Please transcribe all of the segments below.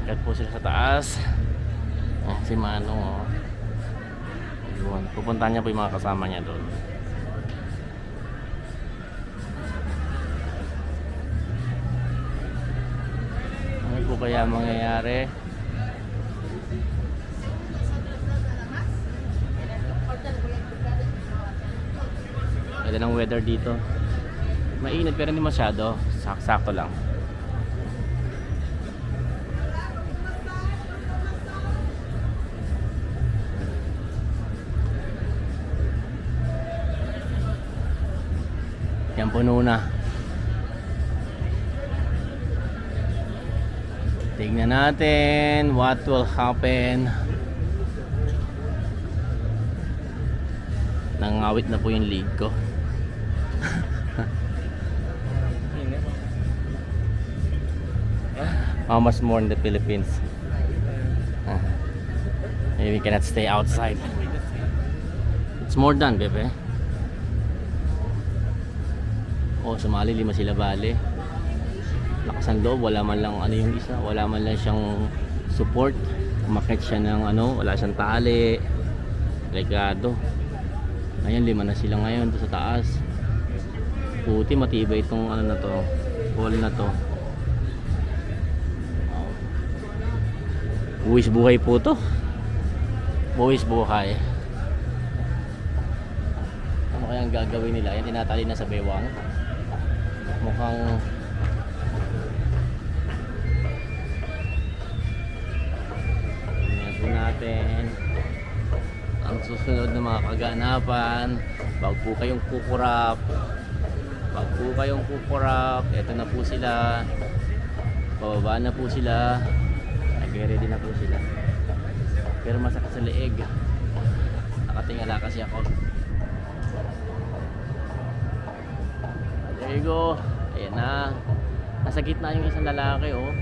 Akyat po sila sa taas. Si Manong, oh. Yun. Pupuntahan niya po yung mga kasama niya doon. Ano po kaya mangyayari? Ganda ng weather dito. Mainit pero hindi masyado. Sakto lang. Yan, puno na. Tignan natin what will happen. Nangawit na po yung lead ko. How much more in the Philippines? Maybe we cannot stay outside. It's more than, bebe. Oh, sumali, 5 sila bale. Lakas ang loob, wala man lang ano yung isa, wala man lang siyang support. Umakit siya ng ano, wala siyang tali. Delikado. Ayan, 5 na sila ngayon to sa taas. Puti, matibay itong ano na to, wall na to. Buwis buhay po to. Buwis buhay. Ano kayang gagawin nila? Yan, tinatali na sa bewang. Mukhang tingnan po natin ang susunod na mga kaganapan. Wag po kayong kukurap. Wag po kayong kukurap. Ito na po sila. Pababa na po sila. Nag-ready na po sila. Pero masakit sa leeg. Nakatingala kasi ako. There you go. Ayan na. Nasa gitna yung isang lalaki, oh.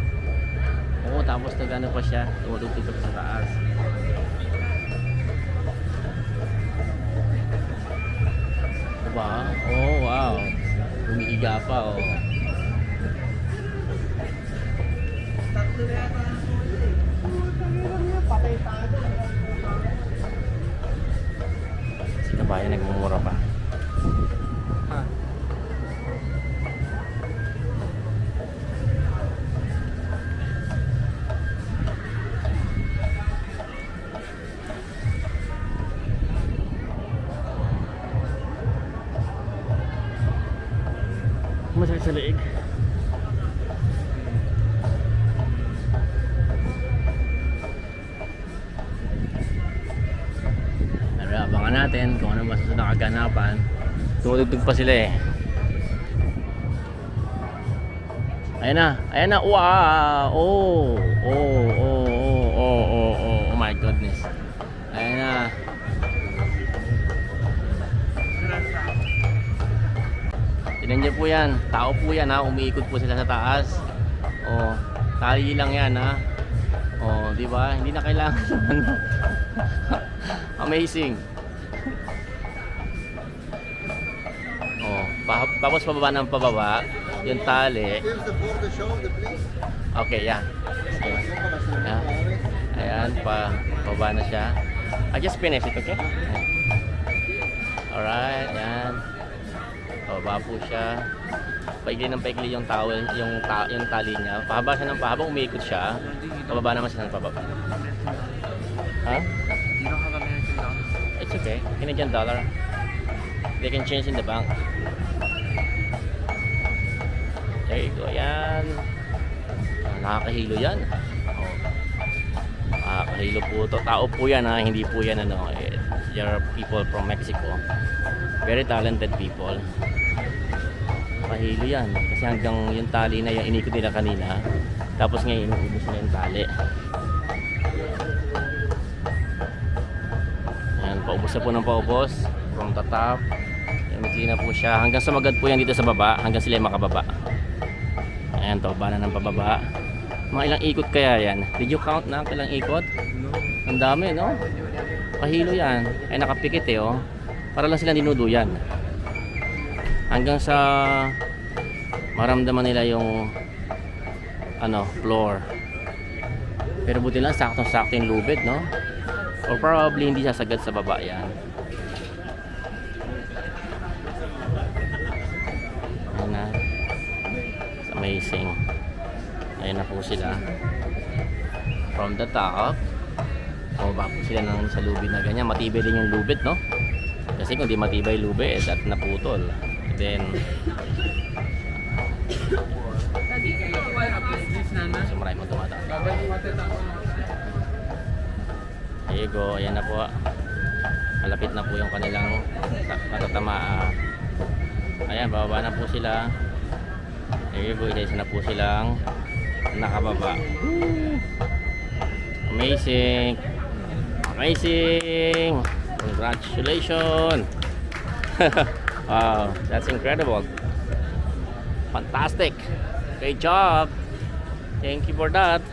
Oo, tapos nagano pa siya. Tumutugtog pa sa taas. Diba? Oh, wow. Umiiga pa, oh. Si kabayan nagmumura pa. Masakit sa leeg. Pero abangan natin kung ano masusunod na kaganapan. Tumutugtog pa sila eh. Ayan na, ayan na. Wow! Oh, oh, oh, oh, oh, oh, oh, oh my goodness. Ayan na. Tignan niyo po yan. Tao po yan, ha. Umiikot po sila sa taas. Oh, tali lang yan, ha. Oh, di ba? Hindi na kailangan ano. Amazing. Oh, tapos pababa ng pababa yung tali. Okay, yan. Yeah. Ayan, pababa na siya. I just finish it, okay? Alright, yan. Pababa po siya. Paigli ng paigli yung towel, yung tali niya. Pahaba siya ng pahaba, umiikot siya. Pababa naman siya ng pababa. Huh? You don't have American dollar? It's okay. Canadian dollar. They can change in the bank. There you go. Yan. Nakakahilo yan. Oh. Nakakahilo po to. Tao po yan, ha. Hindi po yan ano. There are people from Mexico. Very talented people. Mahilo yan. Kasi hanggang yung tali na yung inikot nila kanina. Tapos ngayon, inubos na yung tali. Ayan, paubos na po ng paubos. From the top. Yung na po siya. Hanggang sumagad po yan dito sa baba. Hanggang sila makababa. Ayan, pababa na ng pababa. Mga ilang ikot kaya yan? Did you count na ilang ikot? No. Ang dami, no? Pahilo yan. Ay, nakapikit eh, oh. Para lang sila dinuduyan. Hanggang sa maramdaman nila yung ano, floor. Pero buti lang, saktong-sakto yung lubid, no? Or probably hindi sasagad sa baba yan. Ayan na. It's amazing. Ayan na po sila. From the top, baba po sila ng sa lubid na ganyan. Matibay din yung lubid, no? Kasi kung di matibay lubid, at naputol. And then, so marami mong tumatawag. There you go. Ayan na po. Malapit na po yung kanilang matatamaa. Ayan, bababa na po sila. There you go. Isa na po silang nakababa. Amazing. Amazing. Congratulations. Wow, that's incredible. Fantastic. Great job. Thank you for that.